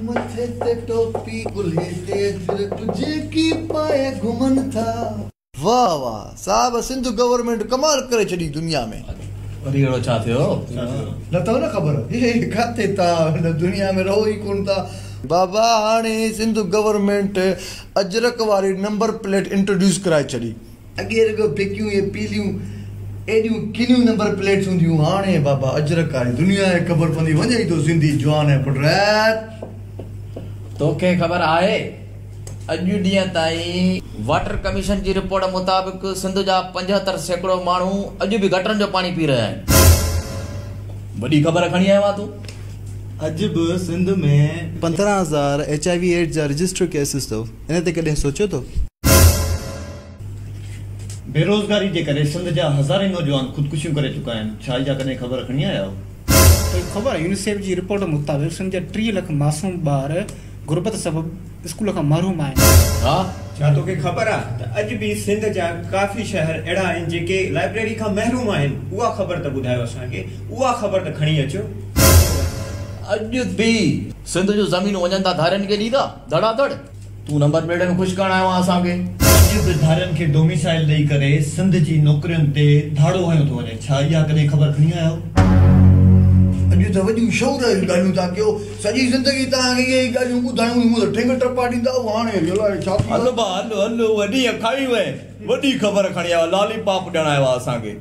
मथे ते टोपी कुल्हे ते फिर तुझे की पाए घुमन था। वाह वाह साहब, सिंध गवर्नमेंट कमाल करे छड़ी दुनिया में। वरी अहिड़ो छा थियो? न अथव न ख़बर, हे किथे था हिन दुनिया में रहो ई कोन था। बाबा हाणे सिंध गवर्नमेंट अजरक वारी नंबर प्लेट इंट्रोड्यूस कराए छड़ी। अॻे रुगो फिकियूं ये पीलियूं एडियूं किनियूं नंबर प्लेट्स हूंदियूं, हाणे बाबा अजरक वारी दुनिया खे ख़बर पवंदी वञे ई थो सिंधी जवान ऐं पुट। तोखे ख़बर आहे अॼु ॾींहं ताईं वाटर कमीशन जी रिपोर्ट मुताबिक़ सिंध जा 75% माण्हू अॼु बि गटरनि जो पाणी पी रहिया आहिनि। वॾी ख़बर खणी आयो आहे तूं। अॼु बि सिंध में 15,000 HIV एड्स जा रजिस्टर केसिस अथव। इन ते कॾहिं सोचियो तो? बेरोज़गारी जे करे सिंध जा हज़ारे नौजवान ख़ुदकुशियूं करे चुका आहिनि। छा इहा कॾहिं ख़बर खणी आया आहियो? तो ख़बर आहे यूनिसेफ जी रिपोर्ट मुताबिक़ सिंध जा 3 लाख मासूम ॿार गुरबत सबबु स्कूल खां महरूम आहिनि। हा, छा तोखे ख़बर आहे त अॼु बि सिंध जा काफ़ी शहर अहिड़ा आहिनि जेके लाइब्रेरी खां महरूम आहिनि? उहा ख़बर त ॿुधायो असांखे, उहा ख़बर त खणी अचो। अॼु बि सिंध जूं ज़मीनूं वञनि था धारियुनि खे ॾींदा धड़ाधड़। तूं नंबर प्लेट में ख़ुशि करणु आयो आहे असांखे। अॼु बि धारियुनि खे डोमिसाइल ॾेई करे सिंध जी नौकरियुनि ते धाड़ो हयो थो वञे। छा इहा कॾहिं ख़बर खणी आया आहियो? अॼु त वॾियूं शौर जूं ॻाल्हियूं था कयो, सॼी ज़िंदगी तव्हांखे इहे ई ॻाल्हियूं ॿुधायूं, मूं त ठेंग टपा ॾींदा। हाणे अलाए छा थी हलो बा हलो हलो, वॾी खाई वए, वॾी ख़बर खणी आयो, लॉलीपॉप ॾियणु आयो आहे असांखे।